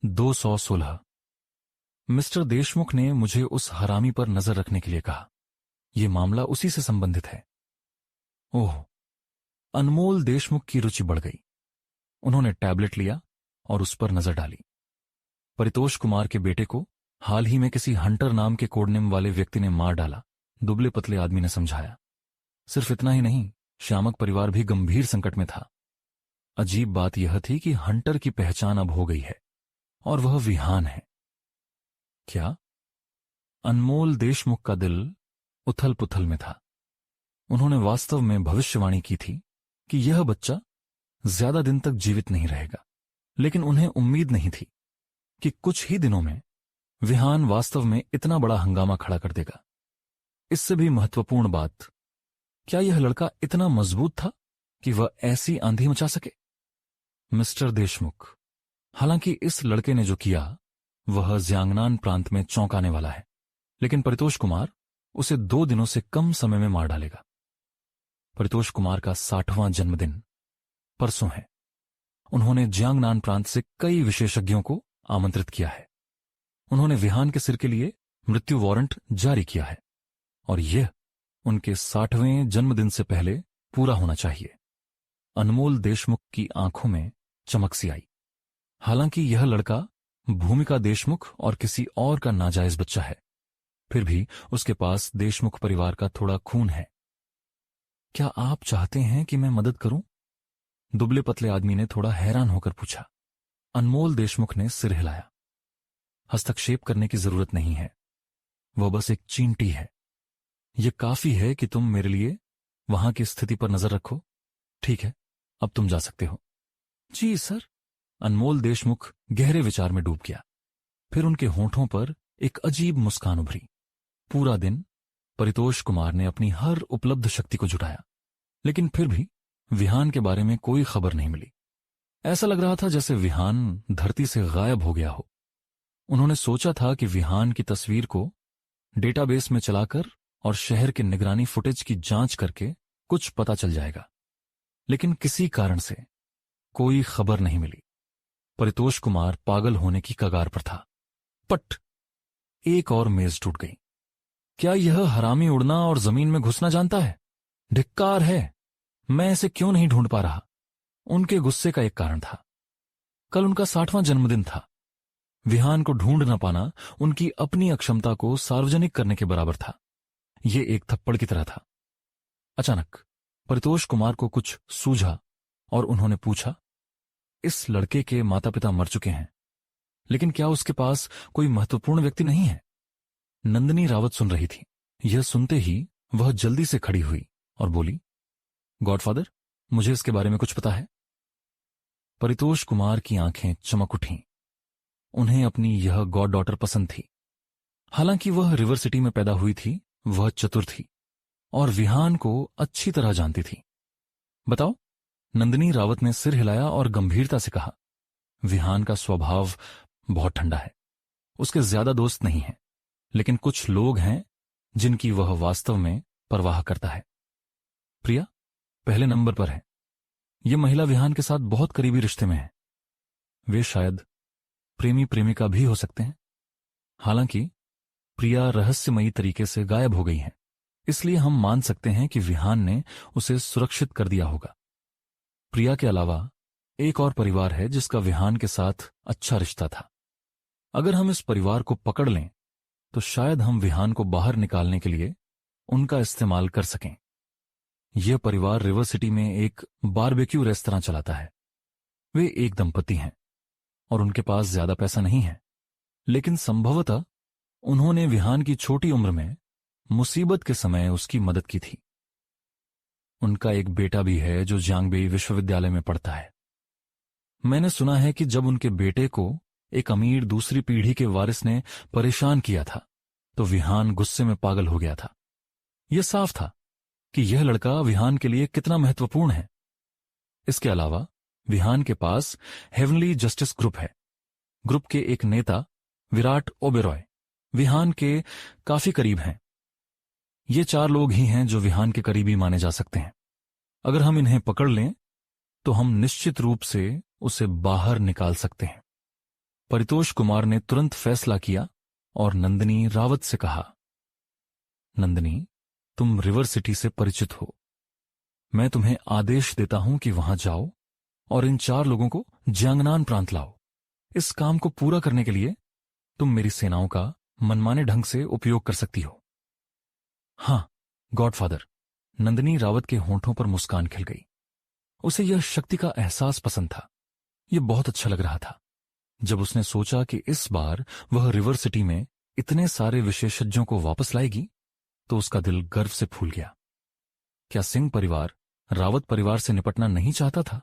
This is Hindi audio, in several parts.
216। मिस्टर देशमुख ने मुझे उस हरामी पर नजर रखने के लिए कहा। यह मामला उसी से संबंधित है। ओह, अनमोल देशमुख की रुचि बढ़ गई। उन्होंने टैबलेट लिया और उस पर नजर डाली। परितोष कुमार के बेटे को हाल ही में किसी हंटर नाम के कोडनेम वाले व्यक्ति ने मार डाला, दुबले पतले आदमी ने समझाया। सिर्फ इतना ही नहीं, श्यामक परिवार भी गंभीर संकट में था। अजीब बात यह थी कि हंटर की पहचान अब हो गई है और वह विहान है। क्या? अनमोल देशमुख का दिल उथल पुथल में था। उन्होंने वास्तव में भविष्यवाणी की थी कि यह बच्चा ज्यादा दिन तक जीवित नहीं रहेगा, लेकिन उन्हें उम्मीद नहीं थी कि कुछ ही दिनों में विहान वास्तव में इतना बड़ा हंगामा खड़ा कर देगा। इससे भी महत्वपूर्ण बात, क्या यह लड़का इतना मजबूत था कि वह ऐसी आंधी मचा सके? मिस्टर देशमुख, हालांकि इस लड़के ने जो किया वह ज्यांगनान प्रांत में चौंकाने वाला है, लेकिन परितोष कुमार उसे 2 दिनों से कम समय में मार डालेगा। परितोष कुमार का 60वां जन्मदिन परसों है। उन्होंने ज्यांगनान प्रांत से कई विशेषज्ञों को आमंत्रित किया है। उन्होंने विहान के सिर के लिए मृत्यु वारंट जारी किया है और यह उनके 60वें जन्मदिन से पहले पूरा होना चाहिए। अनमोल देशमुख की आंखों में चमक सी आई। हालांकि यह लड़का भूमिका देशमुख और किसी और का नाजायज बच्चा है, फिर भी उसके पास देशमुख परिवार का थोड़ा खून है। क्या आप चाहते हैं कि मैं मदद करूं? दुबले पतले आदमी ने थोड़ा हैरान होकर पूछा। अनमोल देशमुख ने सिर हिलाया। हस्तक्षेप करने की जरूरत नहीं है, वह बस एक चींटी है। यह काफी है कि तुम मेरे लिए वहां की स्थिति पर नजर रखो। ठीक है, अब तुम जा सकते हो। जी सर। अनमोल देशमुख गहरे विचार में डूब गया। फिर उनके होंठों पर एक अजीब मुस्कान उभरी। पूरा दिन परितोष कुमार ने अपनी हर उपलब्ध शक्ति को जुटाया, लेकिन फिर भी विहान के बारे में कोई खबर नहीं मिली। ऐसा लग रहा था जैसे विहान धरती से गायब हो गया हो। उन्होंने सोचा था कि विहान की तस्वीर को डेटाबेस में चलाकर और शहर के निगरानी फुटेज की जांच करके कुछ पता चल जाएगा, लेकिन किसी कारण से कोई खबर नहीं मिली। परितोष कुमार पागल होने की कगार पर था। पट! एक और मेज टूट गई। क्या यह हरामी उड़ना और जमीन में घुसना जानता है? धिक्कार है, मैं इसे क्यों नहीं ढूंढ पा रहा? उनके गुस्से का एक कारण था। कल उनका 60वां जन्मदिन था। विहान को ढूंढ न पाना उनकी अपनी अक्षमता को सार्वजनिक करने के बराबर था। यह एक थप्पड़ की तरह था। अचानक परितोष कुमार को कुछ सूझा और उन्होंने पूछा, इस लड़के के माता पिता मर चुके हैं, लेकिन क्या उसके पास कोई महत्वपूर्ण व्यक्ति नहीं है? नंदिनी रावत सुन रही थी। यह सुनते ही वह जल्दी से खड़ी हुई और बोली, गॉडफादर, मुझे इसके बारे में कुछ पता है। परितोष कुमार की आंखें चमक उठीं। उन्हें अपनी यह गॉड डॉटर पसंद थी। हालांकि वह रिवर सिटी में पैदा हुई थी, वह चतुर थी और विहान को अच्छी तरह जानती थी। बताओ। नंदिनी रावत ने सिर हिलाया और गंभीरता से कहा। विहान का स्वभाव बहुत ठंडा है। उसके ज्यादा दोस्त नहीं हैं, लेकिन कुछ लोग हैं जिनकी वह वास्तव में परवाह करता है। प्रिया पहले नंबर पर है। यह महिला विहान के साथ बहुत करीबी रिश्ते में है। वे शायद प्रेमी प्रेमिका भी हो सकते हैं। हालांकि प्रिया रहस्यमयी तरीके से गायब हो गई है, इसलिए हम मान सकते हैं कि विहान ने उसे सुरक्षित कर दिया होगा। प्रिया के अलावा एक और परिवार है जिसका विहान के साथ अच्छा रिश्ता था। अगर हम इस परिवार को पकड़ लें तो शायद हम विहान को बाहर निकालने के लिए उनका इस्तेमाल कर सकें। यह परिवार रिवर सिटी में एक बारबेक्यू रेस्तरां चलाता है। वे एक दंपति हैं और उनके पास ज्यादा पैसा नहीं है, लेकिन संभवतः उन्होंने विहान की छोटी उम्र में मुसीबत के समय उसकी मदद की थी। उनका एक बेटा भी है जो जियांगबेई विश्वविद्यालय में पढ़ता है। मैंने सुना है कि जब उनके बेटे को एक अमीर दूसरी पीढ़ी के वारिस ने परेशान किया था तो विहान गुस्से में पागल हो गया था। यह साफ था कि यह लड़का विहान के लिए कितना महत्वपूर्ण है। इसके अलावा विहान के पास हेवनली जस्टिस ग्रुप है। ग्रुप के एक नेता विराट ओबेरॉय विहान के काफी करीब हैं। ये 4 लोग ही हैं जो विहान के करीबी माने जा सकते हैं। अगर हम इन्हें पकड़ लें तो हम निश्चित रूप से उसे बाहर निकाल सकते हैं। परितोष कुमार ने तुरंत फैसला किया और नंदिनी रावत से कहा, नंदिनी, तुम रिवर सिटी से परिचित हो। मैं तुम्हें आदेश देता हूं कि वहां जाओ और इन 4 लोगों को जियांगनान प्रांत लाओ। इस काम को पूरा करने के लिए तुम मेरी सेनाओं का मनमाने ढंग से उपयोग कर सकती हो। हां, गॉडफादर। नंदिनी रावत के होंठों पर मुस्कान खिल गई। उसे यह शक्ति का एहसास पसंद था। यह बहुत अच्छा लग रहा था। जब उसने सोचा कि इस बार वह रिवर सिटी में इतने सारे विशेषज्ञों को वापस लाएगी, तो उसका दिल गर्व से फूल गया। क्या सिंह परिवार रावत परिवार से निपटना नहीं चाहता था?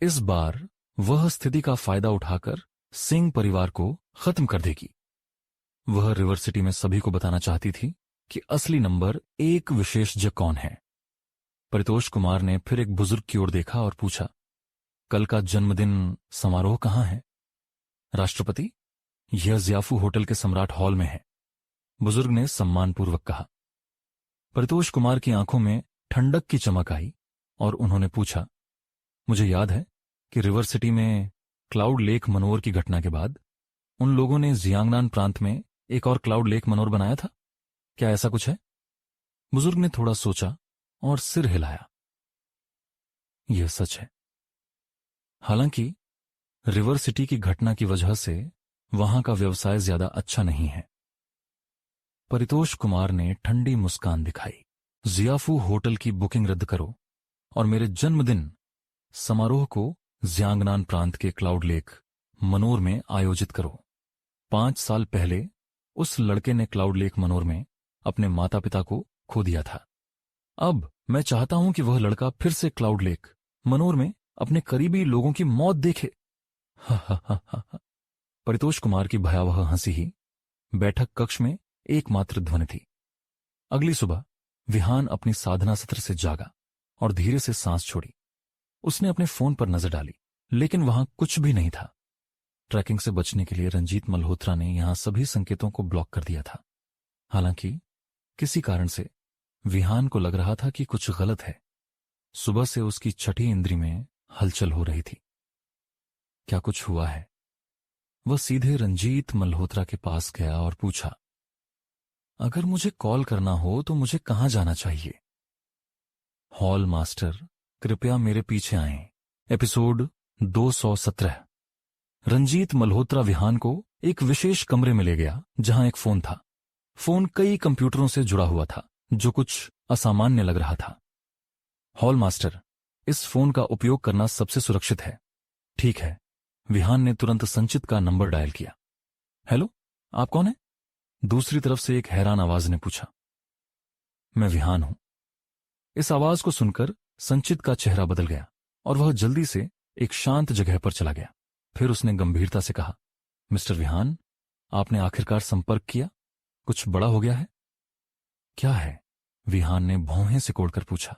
इस बार वह स्थिति का फायदा उठाकर सिंह परिवार को खत्म कर देगी। वह रिवर सिटी में सभी को बताना चाहती थी कि असली नंबर 1 विशेषज्ञ कौन है। परितोष कुमार ने फिर एक बुजुर्ग की ओर देखा और पूछा, कल का जन्मदिन समारोह कहां है? राष्ट्रपति, यह जियाफू होटल के सम्राट हॉल में है, बुजुर्ग ने सम्मानपूर्वक कहा। परितोष कुमार की आंखों में ठंडक की चमक आई और उन्होंने पूछा, मुझे याद है कि रिवर सिटी में क्लाउड लेक मनोर की घटना के बाद उन लोगों ने जियांगनान प्रांत में एक और क्लाउड लेक मनोर बनाया था। क्या ऐसा कुछ है? बुजुर्ग ने थोड़ा सोचा और सिर हिलाया। यह सच है। हालांकि रिवर सिटी की घटना की वजह से वहां का व्यवसाय ज्यादा अच्छा नहीं है। परितोष कुमार ने ठंडी मुस्कान दिखाई। जियाफू होटल की बुकिंग रद्द करो और मेरे जन्मदिन समारोह को जियांगनान प्रांत के क्लाउड लेक मनोर में आयोजित करो। 5 साल पहले उस लड़के ने क्लाउड लेक मनोर में अपने माता पिता को खो दिया था। अब मैं चाहता हूं कि वह लड़का फिर से क्लाउड लेक मनोर में अपने करीबी लोगों की मौत देखे। परितोष कुमार की भयावह हंसी ही बैठक कक्ष में एकमात्र ध्वनि थी। अगली सुबह विहान अपनी साधना सत्र से जागा और धीरे से सांस छोड़ी। उसने अपने फोन पर नजर डाली, लेकिन वहां कुछ भी नहीं था। ट्रैकिंग से बचने के लिए रंजीत मल्होत्रा ने यहां सभी संकेतों को ब्लॉक कर दिया था। हालांकि किसी कारण से विहान को लग रहा था कि कुछ गलत है। सुबह से उसकी छठी इंद्री में हलचल हो रही थी। क्या कुछ हुआ है? वह सीधे रंजीत मल्होत्रा के पास गया और पूछा, अगर मुझे कॉल करना हो तो मुझे कहां जाना चाहिए? हॉल मास्टर, कृपया मेरे पीछे आएं। एपिसोड 217। रंजीत मल्होत्रा विहान को एक विशेष कमरे में ले गया जहां एक फोन था। फोन कई कंप्यूटरों से जुड़ा हुआ था, जो कुछ असामान्य लग रहा था। हॉल मास्टर, इस फोन का उपयोग करना सबसे सुरक्षित है। ठीक है। विहान ने तुरंत संचित का नंबर डायल किया। हेलो, आप कौन हैं? दूसरी तरफ से एक हैरान आवाज ने पूछा। मैं विहान हूं। इस आवाज को सुनकर संचित का चेहरा बदल गया और वह जल्दी से एक शांत जगह पर चला गया। फिर उसने गंभीरता से कहा, मिस्टर विहान, आपने आखिरकार संपर्क किया? कुछ बड़ा हो गया है? क्या है? विहान ने भौहें सिकोड़कर पूछा।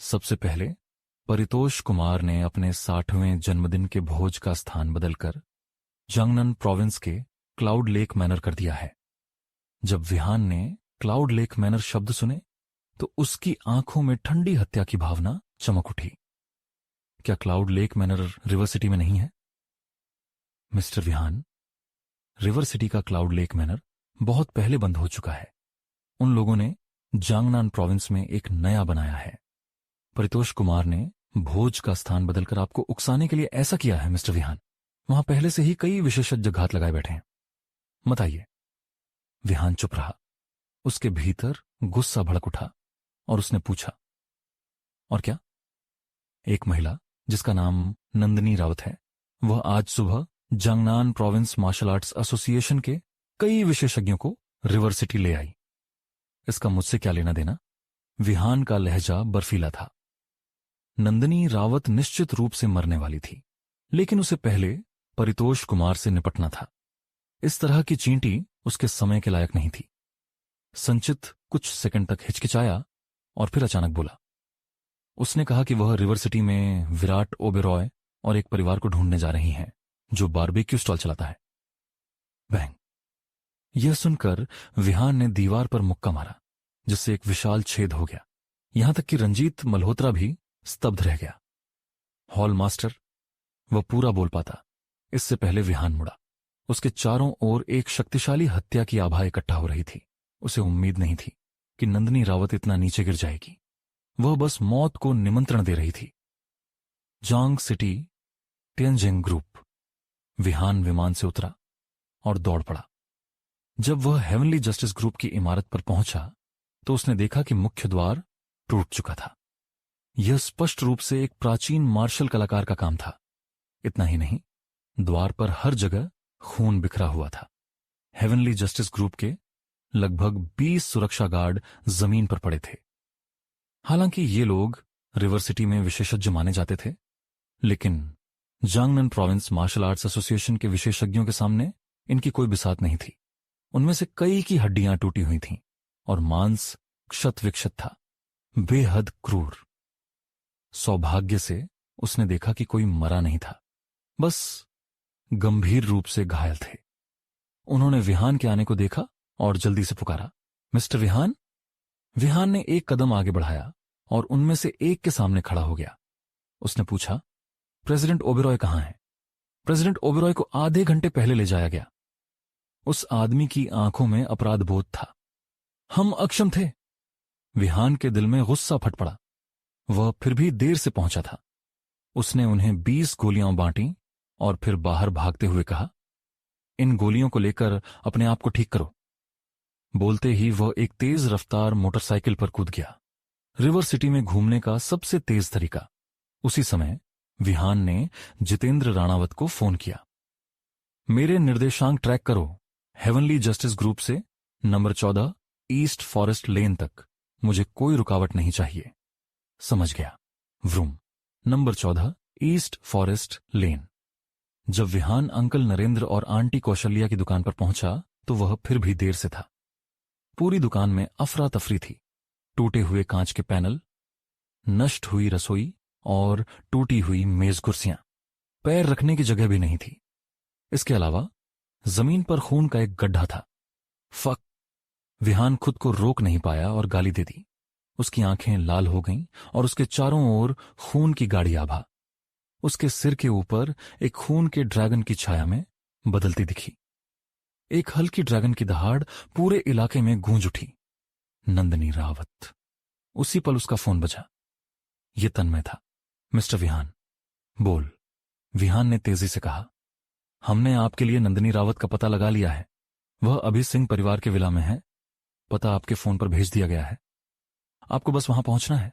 सबसे पहले परितोष कुमार ने अपने 60वें जन्मदिन के भोज का स्थान बदलकर जंगनन प्रोविंस के क्लाउड लेक मैनर कर दिया है। जब विहान ने क्लाउड लेक मैनर शब्द सुने तो उसकी आंखों में ठंडी हत्या की भावना चमक उठी। क्या cloud lake manner river city में नहीं है? मिस्टर विहान, रिवर सिटी का क्लाउड लेक मैनर बहुत पहले बंद हो चुका है। उन लोगों ने जांगनान प्रोविंस में एक नया बनाया है। परितोष कुमार ने भोज का स्थान बदलकर आपको उकसाने के लिए ऐसा किया है मिस्टर विहान। वहां पहले से ही कई विशेषज्ञ घात लगाए बैठे हैं। मत आइए। विहान चुप रहा। उसके भीतर गुस्सा भड़क उठा और उसने पूछा, और क्या? एक महिला जिसका नाम नंदिनी रावत है, वह आज सुबह Jiangnan province martial arts association के कई विशेषज्ञों को रिवर सिटी ले आई। इसका मुझसे क्या लेना देना? विहान का लहजा बर्फीला था। नंदिनी रावत निश्चित रूप से मरने वाली थी, लेकिन उसे पहले परितोष कुमार से निपटना था। इस तरह की चींटी उसके समय के लायक नहीं थी। संचित कुछ सेकंड तक हिचकिचाया और फिर अचानक बोला। उसने कहा कि वह रिवर सिटी में विराट ओबेरॉय और एक परिवार को ढूंढने जा रही हैं जो बारबेक्यू स्टॉल चलाता है। बैंग। यह सुनकर विहान ने दीवार पर मुक्का मारा, जिससे एक विशाल छेद हो गया। यहां तक कि रंजीत मल्होत्रा भी स्तब्ध रह गया। हॉल मास्टर, वह पूरा बोल पाता, इससे पहले विहान मुड़ा। उसके चारों ओर एक शक्तिशाली हत्या की आभा इकट्ठा हो रही थी। उसे उम्मीद नहीं थी कि नंदिनी रावत इतना नीचे गिर जाएगी। वह बस मौत को निमंत्रण दे रही थी। जांग सिटी टिएनजिंग ग्रुप। विहान विमान से उतरा और दौड़ पड़ा। जब वह हेवनली जस्टिस ग्रुप की इमारत पर पहुंचा तो उसने देखा कि मुख्य द्वार टूट चुका था। यह स्पष्ट रूप से एक प्राचीन मार्शल कलाकार का काम था। इतना ही नहीं, द्वार पर हर जगह खून बिखरा हुआ था। हेवनली जस्टिस ग्रुप के लगभग 20 सुरक्षा गार्ड जमीन पर पड़े थे। हालांकि ये लोग रिवर सिटी में विशेषज्ञ माने जाते थे, लेकिन जांगनन प्रोविंस मार्शल आर्ट्स एसोसिएशन के विशेषज्ञों के सामने इनकी कोई बिसात नहीं थी। उनमें से कई की हड्डियां टूटी हुई थीं और मांस क्षत विक्षत था, बेहद क्रूर। सौभाग्य से उसने देखा कि कोई मरा नहीं था, बस गंभीर रूप से घायल थे। उन्होंने विहान के आने को देखा और जल्दी से पुकारा, मिस्टर विहान। विहान ने एक कदम आगे बढ़ाया और उनमें से एक के सामने खड़ा हो गया। उसने पूछा, प्रेसिडेंट ओबेरॉय कहां है? प्रेसिडेंट ओबेरॉय को आधे घंटे पहले ले जाया गया। उस आदमी की आंखों में अपराध बोध था। हम अक्षम थे। विहान के दिल में गुस्सा फट पड़ा। वह फिर भी देर से पहुंचा था। उसने उन्हें 20 गोलियां बांटी और फिर बाहर भागते हुए कहा, इन गोलियों को लेकर अपने आप को ठीक करो। बोलते ही वह एक तेज रफ्तार मोटरसाइकिल पर कूद गया। रिवर सिटी में घूमने का सबसे तेज तरीका। उसी समय विहान ने जितेंद्र राणावत को फोन किया। मेरे निर्देशांक ट्रैक करो, हेवनली जस्टिस ग्रुप से नंबर 14 ईस्ट फॉरेस्ट लेन तक। मुझे कोई रुकावट नहीं चाहिए। समझ गया। व्रूम। नंबर 14 ईस्ट फॉरेस्ट लेन। जब विहान अंकल नरेंद्र और आंटी कौशल्या की दुकान पर पहुंचा तो वह फिर भी देर से था। पूरी दुकान में अफरा तफरी थी। टूटे हुए कांच के पैनल, नष्ट हुई रसोई और टूटी हुई मेज कुर्सियां। पैर रखने की जगह भी नहीं थी। इसके अलावा जमीन पर खून का एक गड्ढा था। फक। विहान खुद को रोक नहीं पाया और गाली दे दी। उसकी आंखें लाल हो गईं और उसके चारों ओर खून की गाढ़ी आभा उसके सिर के ऊपर एक खून के ड्रैगन की छाया में बदलती दिखी। एक हल्की ड्रैगन की दहाड़ पूरे इलाके में गूंज उठी। नंदिनी रावत। उसी पल उसका फोन बजा। यह तन्मय था। मिस्टर विहान। बोल। विहान ने तेजी से कहा, हमने आपके लिए नंदिनी रावत का पता लगा लिया है। वह अभी सिंह परिवार के विला में है। पता आपके फोन पर भेज दिया गया है। आपको बस वहां पहुंचना है।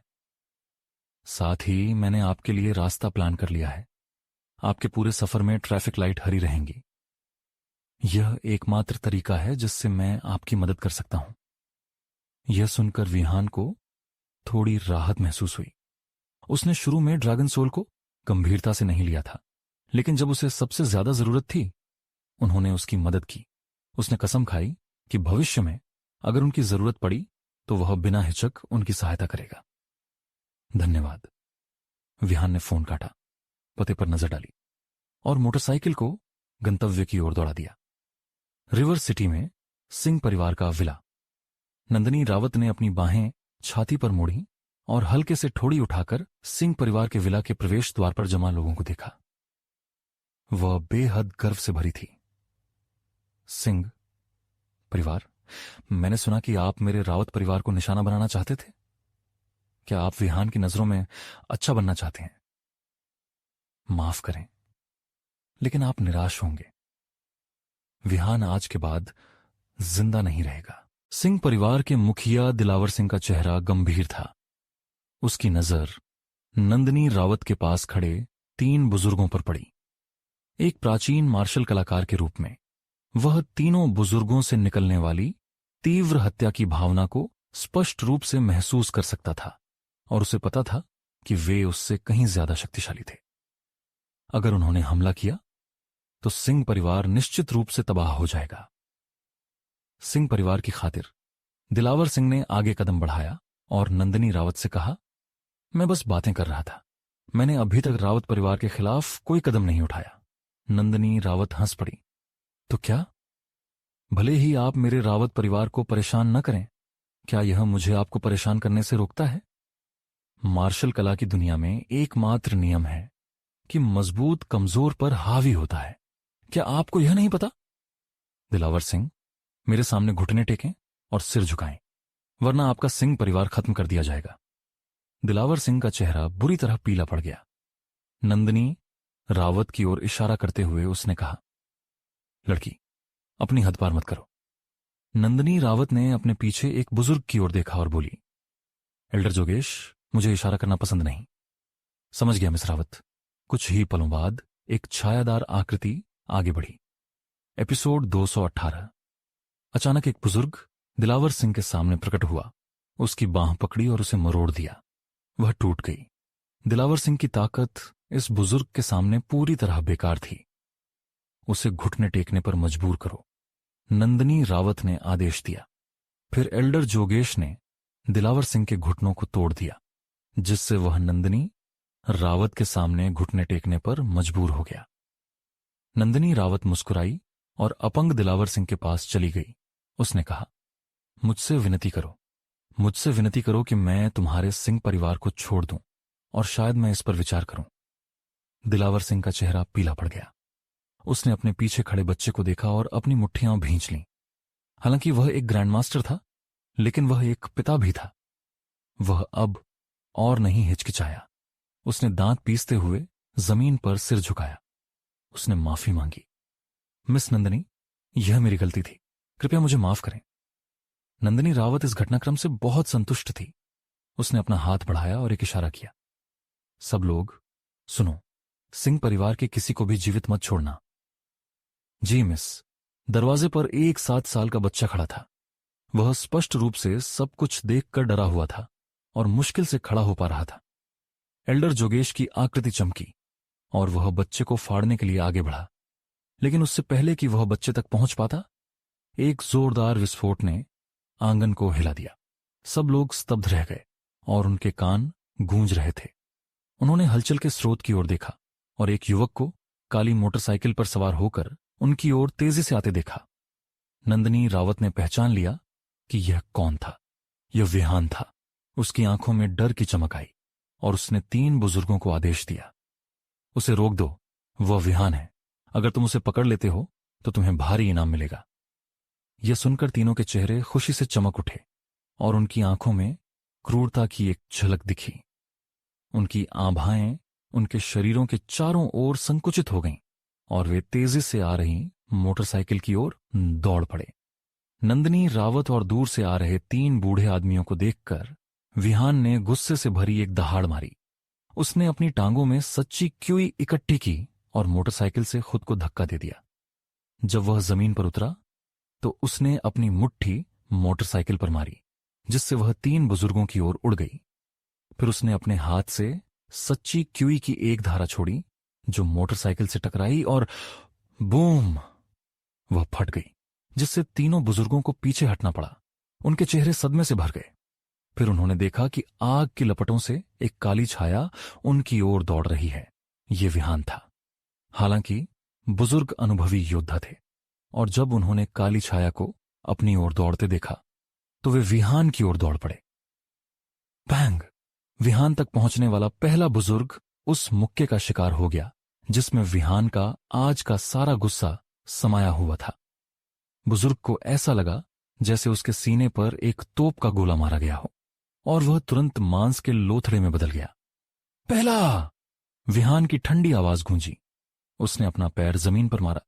साथ ही मैंने आपके लिए रास्ता प्लान कर लिया है। आपके पूरे सफर में ट्रैफिक लाइट हरी रहेंगी। यह एकमात्र तरीका है जिससे मैं आपकी मदद कर सकता हूं। यह सुनकर विहान को थोड़ी राहत महसूस हुई। उसने शुरू में ड्रैगन सोल को गंभीरता से नहीं लिया था, लेकिन जब उसे सबसे ज्यादा जरूरत थी, उन्होंने उसकी मदद की। उसने कसम खाई कि भविष्य में अगर उनकी जरूरत पड़ी तो वह बिना हिचक उनकी सहायता करेगा। धन्यवाद। विहान ने फोन काटा, पते पर नजर डाली और मोटरसाइकिल को गंतव्य की ओर दौड़ा दिया। रिवर सिटी में सिंह परिवार का विला। नंदिनी रावत ने अपनी बाहें छाती पर मोड़ी और हल्के से ठोड़ी उठाकर सिंह परिवार के विला के प्रवेश द्वार पर जमा लोगों को देखा। वह बेहद गर्व से भरी थी। सिंह परिवार, मैंने सुना कि आप मेरे रावत परिवार को निशाना बनाना चाहते थे। क्या आप विहान की नजरों में अच्छा बनना चाहते हैं? माफ करें, लेकिन आप निराश होंगे। विहान आज के बाद जिंदा नहीं रहेगा। सिंह परिवार के मुखिया दिलावर सिंह का चेहरा गंभीर था। उसकी नजर नंदिनी रावत के पास खड़े 3 बुजुर्गों पर पड़ी। एक प्राचीन मार्शल कलाकार के रूप में वह तीनों बुजुर्गों से निकलने वाली तीव्र हत्या की भावना को स्पष्ट रूप से महसूस कर सकता था और उसे पता था कि वे उससे कहीं ज्यादा शक्तिशाली थे। अगर उन्होंने हमला किया तो सिंह परिवार निश्चित रूप से तबाह हो जाएगा। सिंह परिवार की खातिर दिलावर सिंह ने आगे कदम बढ़ाया और नंदिनी रावत से कहा, मैं बस बातें कर रहा था। मैंने अभी तक रावत परिवार के खिलाफ कोई कदम नहीं उठाया। नंदिनी रावत हंस पड़ी। तो क्या? भले ही आप मेरे रावत परिवार को परेशान न करें, क्या यह मुझे आपको परेशान करने से रोकता है? मार्शल कला की दुनिया में एकमात्र नियम है कि मजबूत कमजोर पर हावी होता है। क्या आपको यह नहीं पता दिलावर सिंह, मेरे सामने घुटने टेकें और सिर झुकाएं, वरना आपका सिंह परिवार खत्म कर दिया जाएगा। दिलावर सिंह का चेहरा बुरी तरह पीला पड़ गया। नंदिनी रावत की ओर इशारा करते हुए उसने कहा, लड़की, अपनी हद पार मत करो। नंदिनी रावत ने अपने पीछे एक बुजुर्ग की ओर देखा और बोली, एल्डर जोगेश, मुझे इशारा करना पसंद नहीं। समझ गया मिस रावत। कुछ ही पलों बाद एक छायादार आकृति आगे बढ़ी। एपिसोड 218। अचानक एक बुजुर्ग दिलावर सिंह के सामने प्रकट हुआ, उसकी बांह पकड़ी और उसे मरोड़ दिया। वह टूट गई। दिलावर सिंह की ताकत इस बुजुर्ग के सामने पूरी तरह बेकार थी। उसे घुटने टेकने पर मजबूर करो, नंदिनी रावत ने आदेश दिया। फिर एल्डर जोगेश ने दिलावर सिंह के घुटनों को तोड़ दिया, जिससे वह नंदिनी रावत के सामने घुटने टेकने पर मजबूर हो गया। नंदिनी रावत मुस्कुराई और अपंग दिलावर सिंह के पास चली गई। उसने कहा, मुझसे विनती करो कि मैं तुम्हारे सिंह परिवार को छोड़ दूं, और शायद मैं इस पर विचार करूं। दिलावर सिंह का चेहरा पीला पड़ गया। उसने अपने पीछे खड़े बच्चे को देखा और अपनी मुट्ठियां भींच लीं। हालांकि वह एक ग्रैंडमास्टर था, लेकिन वह एक पिता भी था। वह अब और नहीं हिचकिचाया। उसने दांत पीसते हुए जमीन पर सिर झुकाया। उसने माफी मांगी। मिस नंदिनी, यह मेरी गलती थी, कृपया मुझे माफ करें। नंदिनी रावत इस घटनाक्रम से बहुत संतुष्ट थी। उसने अपना हाथ बढ़ाया और एक इशारा किया, सब लोग सुनो, सिंह परिवार के किसी को भी जीवित मत छोड़ना। जी मिस। दरवाजे पर एक 7 साल का बच्चा खड़ा था। वह स्पष्ट रूप से सब कुछ देखकर डरा हुआ था और मुश्किल से खड़ा हो पा रहा था। एल्डर जोगेश की आकृति चमकी और वह बच्चे को फाड़ने के लिए आगे बढ़ा, लेकिन उससे पहले कि वह बच्चे तक पहुंच पाता, एक जोरदार विस्फोट ने आंगन को हिला दिया। सब लोग स्तब्ध रह गए और उनके कान गूंज रहे थे। उन्होंने हलचल के स्रोत की ओर देखा और एक युवक को काली मोटरसाइकिल पर सवार होकर उनकी ओर तेजी से आते देखा। नंदिनी रावत ने पहचान लिया कि यह कौन था। यह विहान था। उसकी आंखों में डर की चमक आई और उसने 3 बुजुर्गों को आदेश दिया, उसे रोक दो, वह विहान है। अगर तुम उसे पकड़ लेते हो तो तुम्हें भारी इनाम मिलेगा। यह सुनकर तीनों के चेहरे खुशी से चमक उठे और उनकी आंखों में क्रूरता की एक झलक दिखी। उनकी आभाएं उनके शरीरों के चारों ओर संकुचित हो गईं और वे तेजी से आ रही मोटरसाइकिल की ओर दौड़ पड़े। नंदिनी रावत और दूर से आ रहे 3 बूढ़े आदमियों को देखकर विहान ने गुस्से से भरी एक दहाड़ मारी। उसने अपनी टांगों में सच्ची क्यूई इकट्ठी की और मोटरसाइकिल से खुद को धक्का दे दिया। जब वह जमीन पर उतरा तो उसने अपनी मुट्ठी मोटरसाइकिल पर मारी, जिससे वह 3 बुजुर्गों की ओर उड़ गई। फिर उसने अपने हाथ से सच्ची क्यूई की एक धारा छोड़ी जो मोटरसाइकिल से टकराई और बूम, वह फट गई, जिससे तीनों बुजुर्गों को पीछे हटना पड़ा। उनके चेहरे सदमे से भर गए। फिर उन्होंने देखा कि आग की लपटों से एक काली छाया उनकी ओर दौड़ रही है। ये विहान था। हालांकि बुजुर्ग अनुभवी योद्धा थे और जब उन्होंने काली छाया को अपनी ओर दौड़ते देखा तो वे विहान की ओर दौड़ पड़े। बैंग! विहान तक पहुंचने वाला पहला बुजुर्ग उस मुक्के का शिकार हो गया जिसमें विहान का आज का सारा गुस्सा समाया हुआ था। बुजुर्ग को ऐसा लगा जैसे उसके सीने पर एक तोप का गोला मारा गया हो और वह तुरंत मांस के लोथड़े में बदल गया। पहला! विहान की ठंडी आवाज गूंजी। उसने अपना पैर जमीन पर मारा,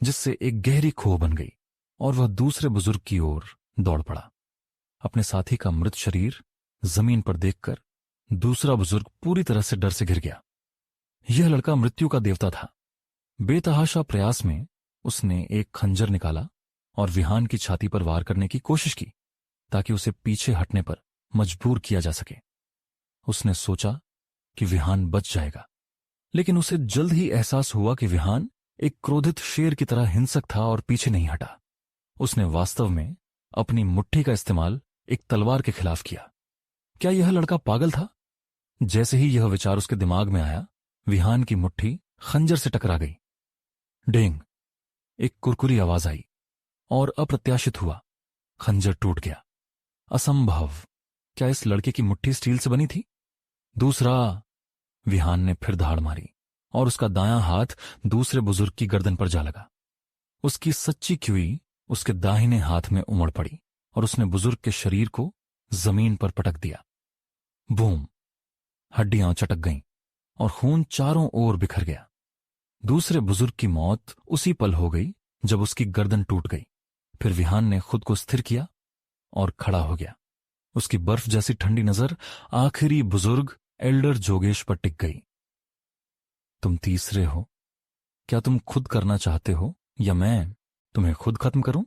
जिससे एक गहरी खो बन गई और वह दूसरे बुजुर्ग की ओर दौड़ पड़ा। अपने साथी का मृत शरीर जमीन पर देखकर दूसरा बुजुर्ग पूरी तरह से डर से घिर गया। यह लड़का मृत्यु का देवता था। बेतहाशा प्रयास में उसने एक खंजर निकाला और विहान की छाती पर वार करने की कोशिश की ताकि उसे पीछे हटने पर मजबूर किया जा सके। उसने सोचा कि विहान बच जाएगा, लेकिन उसे जल्द ही एहसास हुआ कि विहान एक क्रोधित शेर की तरह हिंसक था और पीछे नहीं हटा। उसने वास्तव में अपनी मुट्ठी का इस्तेमाल एक तलवार के खिलाफ किया। क्या यह लड़का पागल था? जैसे ही यह विचार उसके दिमाग में आया, विहान की मुट्ठी खंजर से टकरा गई। डेंग! एक कुरकुरी आवाज आई और अप्रत्याशित हुआ, खंजर टूट गया। असंभव! क्या इस लड़के की मुट्ठी स्टील से बनी थी? दूसरा! विहान ने फिर धाड़ मारी और उसका दायां हाथ दूसरे बुजुर्ग की गर्दन पर जा लगा। उसकी सच्ची क्यूई उसके दाहिने हाथ में उमड़ पड़ी और उसने बुजुर्ग के शरीर को जमीन पर पटक दिया। बूम! हड्डियां चटक गईं और खून चारों ओर बिखर गया। दूसरे बुजुर्ग की मौत उसी पल हो गई जब उसकी गर्दन टूट गई। फिर विहान ने खुद को स्थिर किया और खड़ा हो गया। उसकी बर्फ जैसी ठंडी नजर आखिरी बुजुर्ग एल्डर जोगेश पर टिक गई। तुम तीसरे हो। क्या तुम खुद करना चाहते हो या मैं तुम्हें खुद खत्म करूं?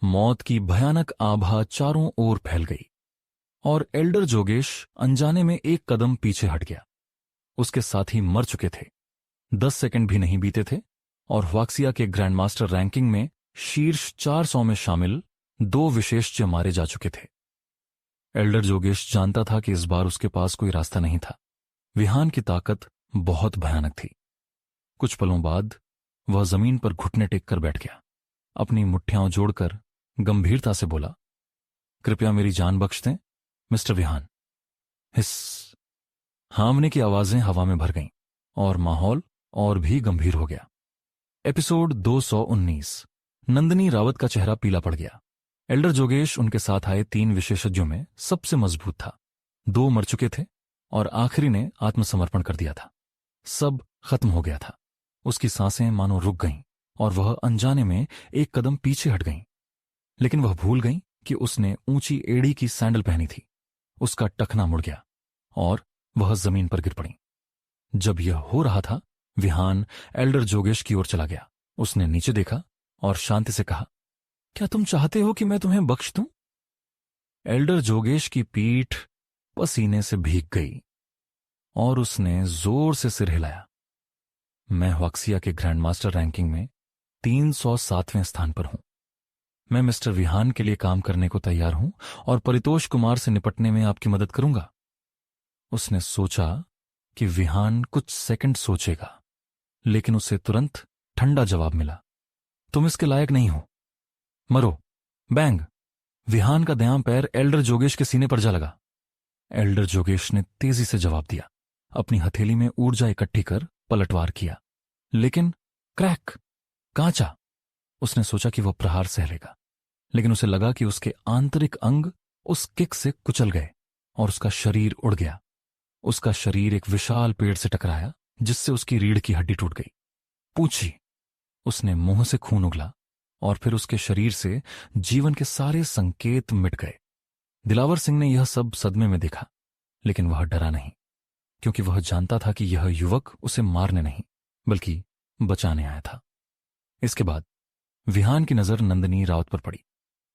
मौत की भयानक आभा चारों ओर फैल गई और एल्डर जोगेश अनजाने में एक कदम पीछे हट गया। उसके साथी मर चुके थे। 10 सेकंड भी नहीं बीते थे और वाक्सिया के ग्रैंडमास्टर रैंकिंग में शीर्ष 400 में शामिल 2 विशेषज्ञ मारे जा चुके थे। एल्डर जोगेश जानता था कि इस बार उसके पास कोई रास्ता नहीं था। विहान की ताकत बहुत भयानक थी। कुछ पलों बाद वह जमीन पर घुटने टेक कर बैठ गया। अपनी मुट्ठियां जोड़कर गंभीरता से बोला, कृपया मेरी जान बख्श दें मिस्टर विहान। हिस! हामने की आवाजें हवा में भर गईं और माहौल और भी गंभीर हो गया। एपिसोड 219। नंदिनी रावत का चेहरा पीला पड़ गया। एल्डर जोगेश उनके साथ आए 3 विशेषज्ञों में सबसे मजबूत था। 2 मर चुके थे और आखिरी ने आत्मसमर्पण कर दिया था। सब खत्म हो गया था। उसकी सांसें मानो रुक गईं और वह अनजाने में एक कदम पीछे हट गईं। लेकिन वह भूल गईं कि उसने ऊंची एड़ी की सैंडल पहनी थी। उसका टखना मुड़ गया और वह जमीन पर गिर पड़ी। जब यह हो रहा था, विहान एल्डर जोगेश की ओर चला गया। उसने नीचे देखा और शांति से कहा, क्या तुम चाहते हो कि मैं तुम्हें बख्श दूं? एल्डर जोगेश की पीठ पसीने से भीग गई और उसने जोर से सिर हिलाया। मैं वाक्सिया के ग्रैंडमास्टर रैंकिंग में 307वें स्थान पर हूं। मैं मिस्टर विहान के लिए काम करने को तैयार हूं और परितोष कुमार से निपटने में आपकी मदद करूंगा। उसने सोचा कि विहान कुछ सेकंड सोचेगा, लेकिन उसे तुरंत ठंडा जवाब मिला, तुम इसके लायक नहीं हो। मरो! बैंग! विहान का दायां पैर एल्डर जोगेश के सीने पर जा लगा। एल्डर जोगेश ने तेजी से जवाब दिया, अपनी हथेली में ऊर्जा इकट्ठी कर पलटवार किया, लेकिन क्रैक! कांचा! उसने सोचा कि वह प्रहार सह लेगा, लेकिन उसे लगा कि उसके आंतरिक अंग उस किक से कुचल गए और उसका शरीर उड़ गया। उसका शरीर एक विशाल पेड़ से टकराया जिससे उसकी रीढ़ की हड्डी टूट गई। पूछी! उसने मुंह से खून उगला और फिर उसके शरीर से जीवन के सारे संकेत मिट गए। दिलावर सिंह ने यह सब सदमे में देखा, लेकिन वह डरा नहीं, क्योंकि वह जानता था कि यह युवक उसे मारने नहीं बल्कि बचाने आया था। इसके बाद विहान की नजर नंदिनी रावत पर पड़ी।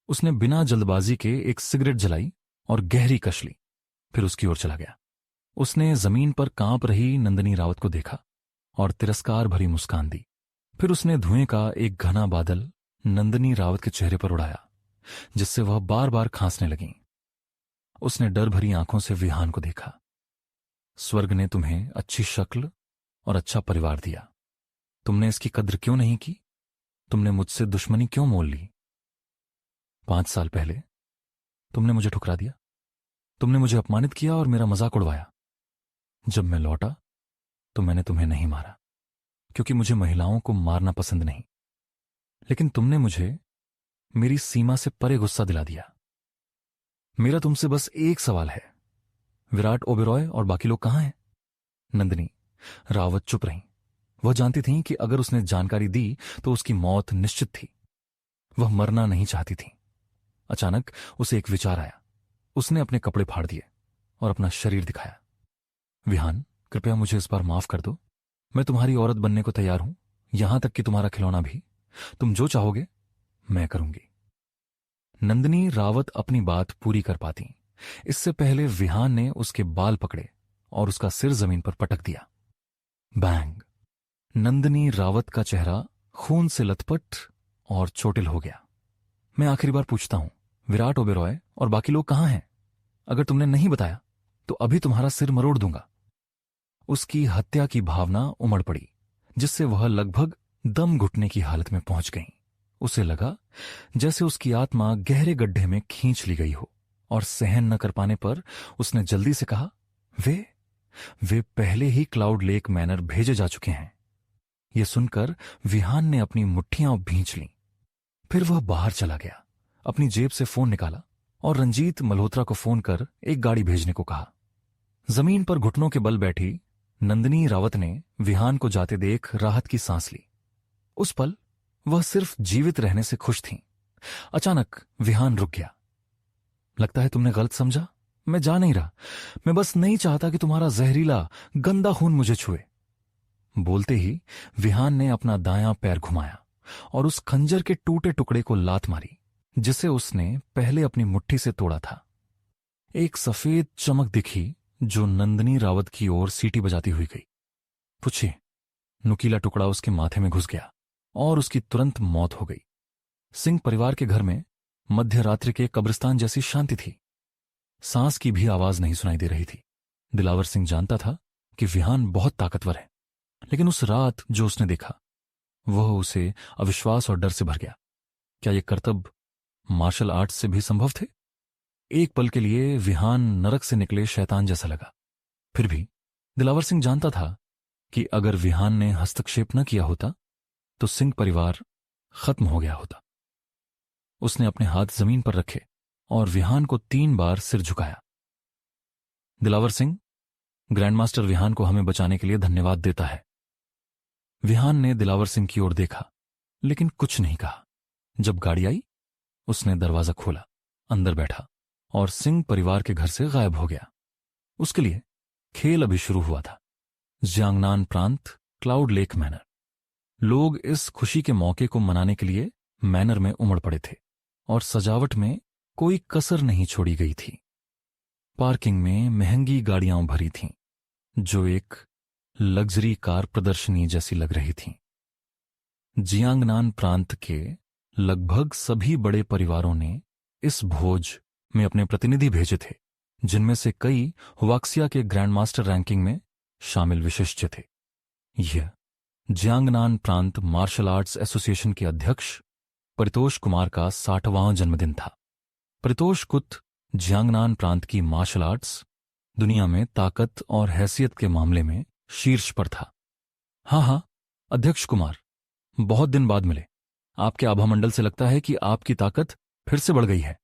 उसने बिना जल्दबाजी के एक सिगरेट जलाई और गहरी कश ली, फिर उसकी ओर चला गया। उसने जमीन पर कांप रही नंदिनी रावत को देखा और तिरस्कार भरी मुस्कान दी। फिर उसने धुएं का एक घना बादल नंदिनी रावत के चेहरे पर उड़ाया, जिससे वह बार बार खांसने लगीं। उसने डर भरी आंखों से विहान को देखा। स्वर्ग ने तुम्हें अच्छी शक्ल और अच्छा परिवार दिया। तुमने इसकी कद्र क्यों नहीं की? तुमने मुझसे दुश्मनी क्यों मोल ली? 5 साल पहले तुमने मुझे ठुकरा दिया। तुमने मुझे अपमानित किया और मेरा मजाक उड़वाया। जब मैं लौटा तो मैंने तुम्हें नहीं मारा, क्योंकि मुझे महिलाओं को मारना पसंद नहीं। लेकिन तुमने मुझे मेरी सीमा से परे गुस्सा दिला दिया। मेरा तुमसे बस एक सवाल है, विराट ओबेरॉय और बाकी लोग कहां हैं? नंदिनी रावत चुप रहीं। वह जानती थीं कि अगर उसने जानकारी दी तो उसकी मौत निश्चित थी। वह मरना नहीं चाहती थी। अचानक उसे एक विचार आया। उसने अपने कपड़े फाड़ दिए और अपना शरीर दिखाया। विहान, कृपया मुझे इस बार माफ कर दो। मैं तुम्हारी औरत बनने को तैयार हूं, यहां तक कि तुम्हारा खिलौना भी। तुम जो चाहोगे मैं करूंगी। नंदिनी रावत अपनी बात पूरी कर पाती इससे पहले विहान ने उसके बाल पकड़े और उसका सिर जमीन पर पटक दिया। बैंग! नंदिनी रावत का चेहरा खून से लथपथ और चोटिल हो गया। मैं आखिरी बार पूछता हूं, विराट ओबेरॉय और बाकी लोग कहां हैं? अगर तुमने नहीं बताया तो अभी तुम्हारा सिर मरोड़ दूंगा। उसकी हत्या की भावना उमड़ पड़ी, जिससे वह लगभग दम घुटने की हालत में पहुंच गई। उसे लगा जैसे उसकी आत्मा गहरे गड्ढे में खींच ली गई हो, और सहन न कर पाने पर उसने जल्दी से कहा, वे पहले ही क्लाउड लेक मैनर भेजे जा चुके हैं। यह सुनकर विहान ने अपनी मुट्ठियां भींच लीं। फिर वह बाहर चला गया, अपनी जेब से फोन निकाला और रंजीत मल्होत्रा को फोन कर एक गाड़ी भेजने को कहा। जमीन पर घुटनों के बल बैठी नंदिनी रावत ने विहान को जाते देख राहत की सांस ली। उस पल वह सिर्फ जीवित रहने से खुश थीं। अचानक विहान रुक गया। लगता है तुमने गलत समझा, मैं जा नहीं रहा। मैं बस नहीं चाहता कि तुम्हारा जहरीला गंदा खून मुझे छुए। बोलते ही विहान ने अपना दायां पैर घुमाया और उस खंजर के टूटे टुकड़े को लात मारी जिसे उसने पहले अपनी मुट्ठी से तोड़ा था। एक सफेद चमक दिखी जो नंदिनी रावत की ओर सीटी बजाती हुई गई। पूछिए। नुकीला टुकड़ा उसके माथे में घुस गया और उसकी तुरंत मौत हो गई। सिंह परिवार के घर में मध्य रात्रि के कब्रिस्तान जैसी शांति थी। सांस की भी आवाज नहीं सुनाई दे रही थी। दिलावर सिंह जानता था कि विहान बहुत ताकतवर है, लेकिन उस रात जो उसने देखा वह उसे अविश्वास और डर से भर गया। क्या ये करतब मार्शल आर्ट्स से भी संभव थे? एक पल के लिए विहान नरक से निकले शैतान जैसा लगा। फिर भी दिलावर सिंह जानता था कि अगर विहान ने हस्तक्षेप न किया होता तो सिंह परिवार खत्म हो गया होता। उसने अपने हाथ जमीन पर रखे और विहान को 3 बार सिर झुकाया। दिलावर सिंह, ग्रैंडमास्टर विहान को हमें बचाने के लिए धन्यवाद देता है। विहान ने दिलावर सिंह की ओर देखा लेकिन कुछ नहीं कहा। जब गाड़ी आई उसने दरवाजा खोला, अंदर बैठा और सिंह परिवार के घर से गायब हो गया। उसके लिए खेल अभी शुरू हुआ था। जियांगनान प्रांत, क्लाउड लेक मैनर। लोग इस खुशी के मौके को मनाने के लिए मैनर में उमड़ पड़े थे और सजावट में कोई कसर नहीं छोड़ी गई थी। पार्किंग में महंगी गाड़ियां भरी थीं जो एक लग्जरी कार प्रदर्शनी जैसी लग रही थीं। जियांगनान प्रांत के लगभग सभी बड़े परिवारों ने इस भोज में अपने प्रतिनिधि भेजे थे, जिनमें से कई हुआक्सिया के ग्रैंडमास्टर रैंकिंग में शामिल विशिष्ट थे। यह जियांगनान प्रांत मार्शल आर्ट्स एसोसिएशन के अध्यक्ष परितोष कुमार का 60वां जन्मदिन था। परितोष कुत जियांगनान प्रांत की मार्शल आर्ट्स दुनिया में ताकत और हैसियत के मामले में शीर्ष पर था। हाँ, अध्यक्ष कुमार, बहुत दिन बाद मिले। आपके आभामंडल से लगता है कि आपकी ताकत फिर से बढ़ गई है।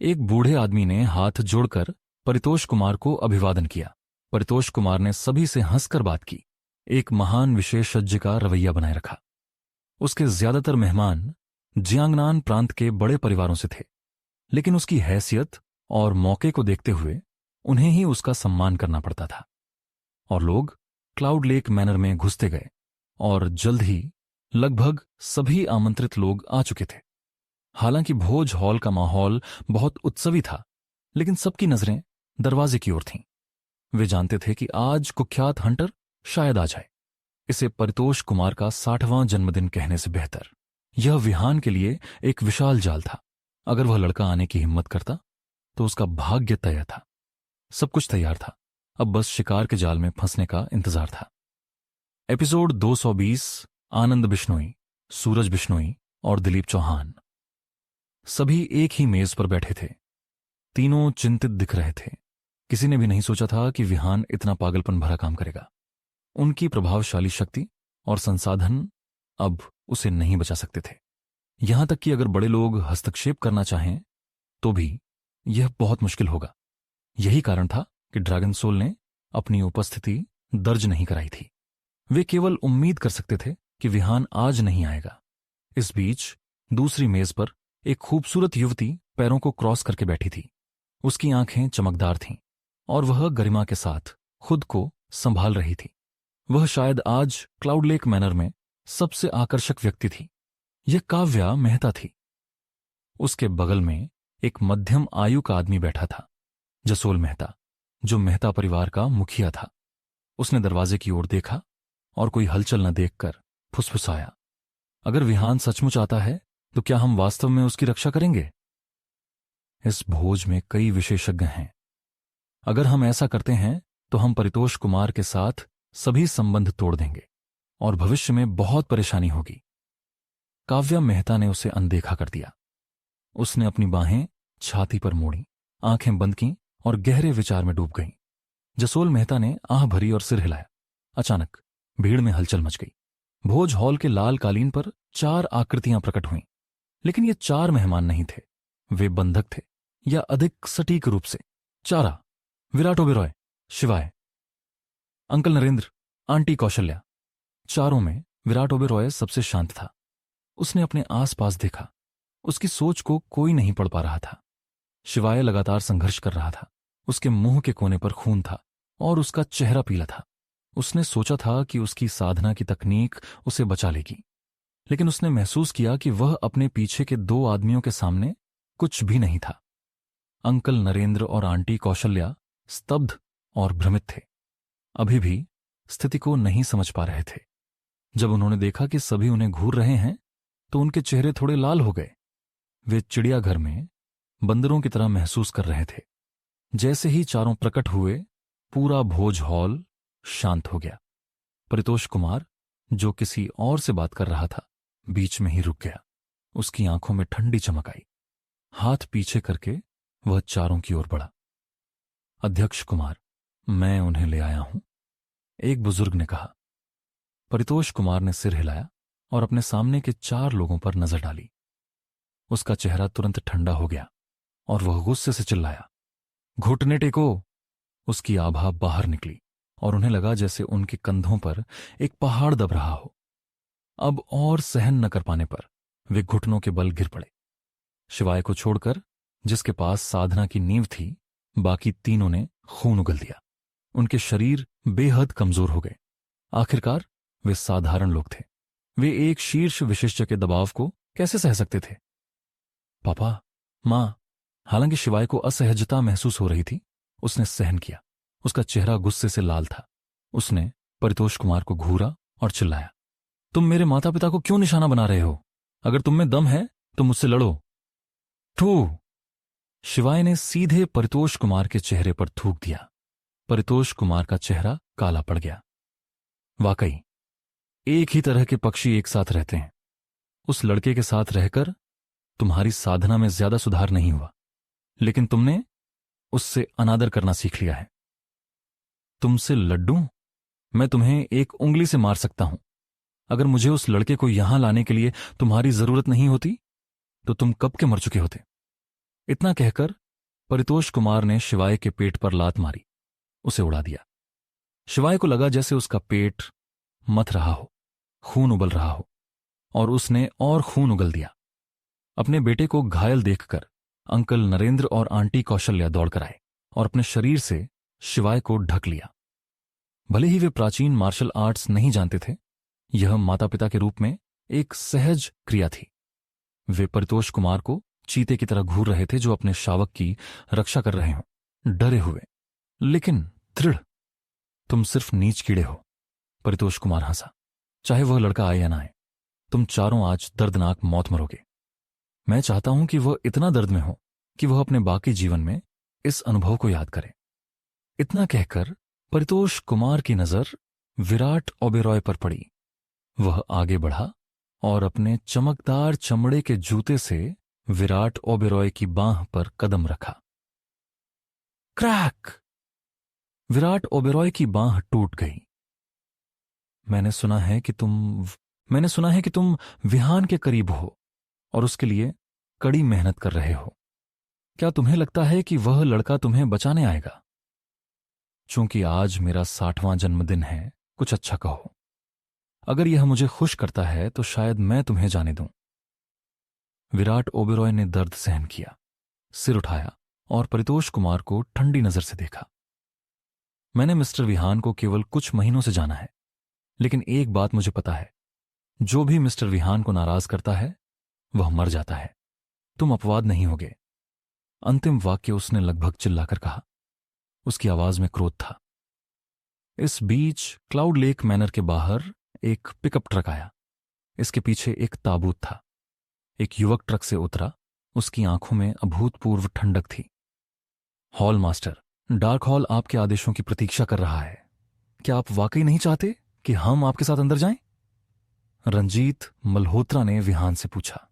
एक बूढ़े आदमी ने हाथ जोड़कर परितोष कुमार को अभिवादन किया। परितोष कुमार ने सभी से हंसकर बात की, एक महान विशेषज्ञ का रवैया बनाए रखा। उसके ज्यादातर मेहमान जियांगनान प्रांत के बड़े परिवारों से थे, लेकिन उसकी हैसियत और मौके को देखते हुए उन्हें ही उसका सम्मान करना पड़ता था। और लोग क्लाउड लेक मैनर में घुसते गए और जल्द ही लगभग सभी आमंत्रित लोग आ चुके थे। हालांकि भोज हॉल का माहौल बहुत उत्सवी था, लेकिन सबकी नजरें दरवाजे की ओर थीं। वे जानते थे कि आज कुख्यात हंटर शायद आ जाए। इसे परितोष कुमार का 60वां जन्मदिन कहने से बेहतर यह विहान के लिए एक विशाल जाल था। अगर वह लड़का आने की हिम्मत करता तो उसका भाग्य तय था। सब कुछ तैयार था, अब बस शिकार के जाल में फंसने का इंतजार था। एपिसोड 220। आनंद बिश्नोई, सूरज बिश्नोई और दिलीप चौहान सभी एक ही मेज पर बैठे थे। तीनों चिंतित दिख रहे थे। किसी ने भी नहीं सोचा था कि विहान इतना पागलपन भरा काम करेगा। उनकी प्रभावशाली शक्ति और संसाधन अब उसे नहीं बचा सकते थे। यहां तक कि अगर बड़े लोग हस्तक्षेप करना चाहें तो भी यह बहुत मुश्किल होगा। यही कारण था कि ड्रैगन सोल ने अपनी उपस्थिति दर्ज नहीं कराई थी। वे केवल उम्मीद कर सकते थे कि विहान आज नहीं आएगा। इस बीच दूसरी मेज पर एक खूबसूरत युवती पैरों को क्रॉस करके बैठी थी। उसकी आंखें चमकदार थीं और वह गरिमा के साथ खुद को संभाल रही थी। वह शायद आज क्लाउड लेक मैनर में सबसे आकर्षक व्यक्ति थी। यह काव्या मेहता थी। उसके बगल में एक मध्यम आयु का आदमी बैठा था, जसोल मेहता, जो मेहता परिवार का मुखिया था। उसने दरवाजे की ओर देखा और कोई हलचल न देखकर फुसफुसाया, अगर विहान सचमुच आता है तो क्या हम वास्तव में उसकी रक्षा करेंगे? इस भोज में कई विशेषज्ञ हैं। अगर हम ऐसा करते हैं तो हम परितोष कुमार के साथ सभी संबंध तोड़ देंगे और भविष्य में बहुत परेशानी होगी। काव्या मेहता ने उसे अनदेखा कर दिया। उसने अपनी बाहें छाती पर मोड़ी, आंखें बंद की और गहरे विचार में डूब गईं। जसोल मेहता ने आह भरी और सिर हिलाया। अचानक भीड़ में हलचल मच गई। भोज हॉल के लाल कालीन पर 4 आकृतियां प्रकट हुईं, लेकिन ये 4 मेहमान नहीं थे। वे बंधक थे, या अधिक सटीक रूप से चारा। विराट ओबेरॉय, शिवाय, अंकल नरेंद्र, आंटी कौशल्या। चारों में विराट ओबेरॉय सबसे शांत था। उसने अपने आसपास देखा। उसकी सोच को कोई नहीं पढ़ पा रहा था। शिवाय लगातार संघर्ष कर रहा था। उसके मुंह के कोने पर खून था और उसका चेहरा पीला था। उसने सोचा था कि उसकी साधना की तकनीक उसे बचा लेगी, लेकिन उसने महसूस किया कि वह अपने पीछे के 2 आदमियों के सामने कुछ भी नहीं था। अंकल नरेंद्र और आंटी कौशल्या स्तब्ध और भ्रमित थे, अभी भी स्थिति को नहीं समझ पा रहे थे। जब उन्होंने देखा कि सभी उन्हें घूर रहे हैं तो उनके चेहरे थोड़े लाल हो गए। वे चिड़ियाघर में बंदरों की तरह महसूस कर रहे थे। जैसे ही चारों प्रकट हुए, पूरा भोज हॉल शांत हो गया। परितोष कुमार, जो किसी और से बात कर रहा था, बीच में ही रुक गया। उसकी आंखों में ठंडी चमक आई। हाथ पीछे करके वह चारों की ओर बढ़ा। अध्यक्ष कुमार, मैं उन्हें ले आया हूं, एक बुजुर्ग ने कहा। परितोष कुमार ने सिर हिलाया और अपने सामने के 4 लोगों पर नजर डाली। उसका चेहरा तुरंत ठंडा हो गया और वह गुस्से से चिल्लाया, घुटने टेको। उसकी आभा बाहर निकली और उन्हें लगा जैसे उनके कंधों पर एक पहाड़ दब रहा हो। अब और सहन न कर पाने पर वे घुटनों के बल गिर पड़े। शिवाय को छोड़कर, जिसके पास साधना की नींव थी, बाकी तीनों ने खून उगल दिया। उनके शरीर बेहद कमजोर हो गए। आखिरकार वे साधारण लोग थे। वे एक शीर्ष विशिष्ट के दबाव को कैसे सह सकते थे? पापा, मां। हालांकि शिवाय को असहजता महसूस हो रही थी, उसने सहन किया। उसका चेहरा गुस्से से लाल था। उसने परितोष कुमार को घूरा और चिल्लाया, तुम मेरे माता पिता को क्यों निशाना बना रहे हो? अगर तुम में दम है तो मुझसे लड़ो। थू! शिवाय ने सीधे परितोष कुमार के चेहरे पर थूक दिया। परितोष कुमार का चेहरा काला पड़ गया। वाकई, एक ही तरह के पक्षी एक साथ रहते हैं। उस लड़के के साथ रहकर तुम्हारी साधना में ज्यादा सुधार नहीं हुआ, लेकिन तुमने उससे अनादर करना सीख लिया है। तुमसे लड्डू? मैं तुम्हें एक उंगली से मार सकता हूं। अगर मुझे उस लड़के को यहां लाने के लिए तुम्हारी जरूरत नहीं होती तो तुम कब के मर चुके होते। इतना कहकर परितोष कुमार ने शिवाय के पेट पर लात मारी, उसे उड़ा दिया। शिवाय को लगा जैसे उसका पेट मथ रहा हो, खून उबल रहा हो, और उसने और खून उगल दिया। अपने बेटे को घायल देखकर अंकल नरेंद्र और आंटी कौशल्या दौड़कर आए और अपने शरीर से शिवाय को ढक लिया। भले ही वे प्राचीन मार्शल आर्ट्स नहीं जानते थे, यह माता पिता के रूप में एक सहज क्रिया थी। वे परितोष कुमार को चीते की तरह घूर रहे थे जो अपने शावक की रक्षा कर रहे हों, डरे हुए लेकिन दृढ़। तुम सिर्फ नीच कीड़े हो। परितोष कुमार हंसा। चाहे वह लड़का आए या ना आए, तुम चारों आज दर्दनाक मौत मरोगे। मैं चाहता हूं कि वह इतना दर्द में हो कि वह अपने बाकी जीवन में इस अनुभव को याद करे। इतना कहकर परितोष कुमार की नजर विराट ओबेरॉय पर पड़ी। वह आगे बढ़ा और अपने चमकदार चमड़े के जूते से विराट ओबेरॉय की बांह पर कदम रखा। क्रैक! विराट ओबेरॉय की बांह टूट गई। मैंने सुना है कि तुम विहान के करीब हो और उसके लिए कड़ी मेहनत कर रहे हो। क्या तुम्हें लगता है कि वह लड़का तुम्हें बचाने आएगा? चूंकि आज मेरा 60वां जन्मदिन है, कुछ अच्छा कहो। अगर यह मुझे खुश करता है तो शायद मैं तुम्हें जाने दूं। विराट ओबेरॉय ने दर्द सहन किया, सिर उठाया और परितोष कुमार को ठंडी नजर से देखा। मैंने मिस्टर विहान को केवल कुछ महीनों से जाना है, लेकिन एक बात मुझे पता है, जो भी मिस्टर विहान को नाराज करता है वह मर जाता है। तुम अपवाद नहीं होगे। अंतिम वाक्य उसने लगभग चिल्लाकर कहा। उसकी आवाज में क्रोध था। इस बीच क्लाउड लेक मैनर के बाहर एक पिकअप ट्रक आया। इसके पीछे एक ताबूत था। एक युवक ट्रक से उतरा। उसकी आंखों में अभूतपूर्व ठंडक थी। हॉल मास्टर, डार्क हॉल आपके आदेशों की प्रतीक्षा कर रहा है। क्या आप वाकई नहीं चाहते कि हम आपके साथ अंदर जाएं? रंजीत मल्होत्रा ने विहान से पूछा।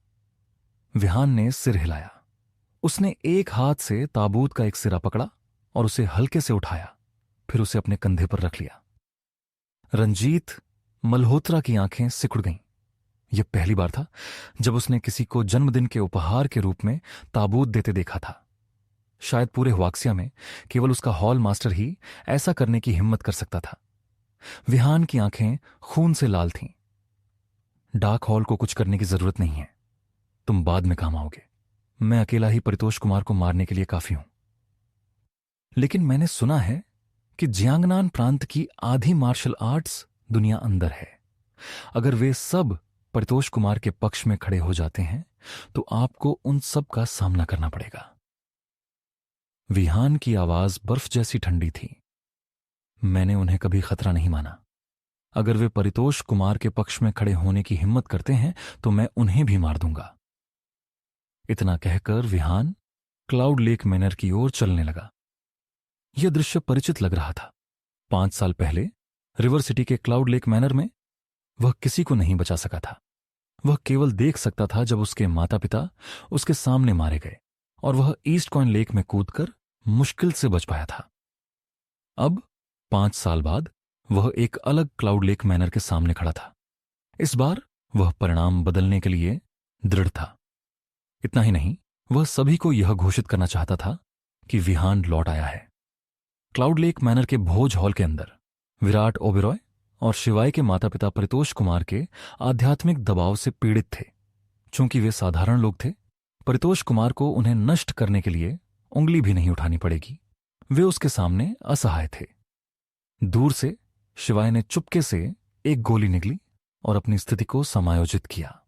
विहान ने सिर हिलाया। उसने एक हाथ से ताबूत का एक सिरा पकड़ा और उसे हल्के से उठाया, फिर उसे अपने कंधे पर रख लिया। रंजीत मल्होत्रा की आंखें सिकुड़ गईं। यह पहली बार था जब उसने किसी को जन्मदिन के उपहार के रूप में ताबूत देते देखा था। शायद पूरे वाक्सिया में केवल उसका हॉल मास्टर ही ऐसा करने की हिम्मत कर सकता था। विहान की आंखें खून से लाल थीं। डाक हॉल को कुछ करने की जरूरत नहीं है, तुम बाद में काम आओगे। मैं अकेला ही परितोष कुमार को मारने के लिए काफी हूं। लेकिन मैंने सुना है कि जियांगनान प्रांत की आधी मार्शल आर्ट्स दुनिया अंदर है। अगर वे सब परितोष कुमार के पक्ष में खड़े हो जाते हैं तो आपको उन सब का सामना करना पड़ेगा। विहान की आवाज बर्फ जैसी ठंडी थी। मैंने उन्हें कभी खतरा नहीं माना। अगर वे परितोष कुमार के पक्ष में खड़े होने की हिम्मत करते हैं तो मैं उन्हें भी मार दूंगा। इतना कहकर विहान क्लाउड लेक मैनर की ओर चलने लगा। यह दृश्य परिचित लग रहा था। 5 साल पहले रिवर सिटी के क्लाउड लेक मैनर में वह किसी को नहीं बचा सका था। वह केवल देख सकता था जब उसके माता पिता उसके सामने मारे गए और वह ईस्ट कॉइन लेक में कूदकर मुश्किल से बच पाया था। अब 5 साल बाद वह एक अलग क्लाउड लेक मैनर के सामने खड़ा था। इस बार वह परिणाम बदलने के लिए दृढ़ था। इतना ही नहीं, वह सभी को यह घोषित करना चाहता था कि विहान लौट आया है। क्लाउड लेक मैनर के भोज हॉल के अंदर विराट ओबेरॉय और शिवाय के माता पिता परितोष कुमार के आध्यात्मिक दबाव से पीड़ित थे। चूंकि वे साधारण लोग थे, परितोष कुमार को उन्हें नष्ट करने के लिए उंगली भी नहीं उठानी पड़ेगी। वे उसके सामने असहाय थे। दूर से शिवाय ने चुपके से एक गोली निगली और अपनी स्थिति को समायोजित किया।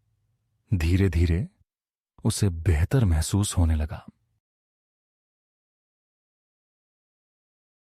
धीरे धीरे उसे बेहतर महसूस होने लगा।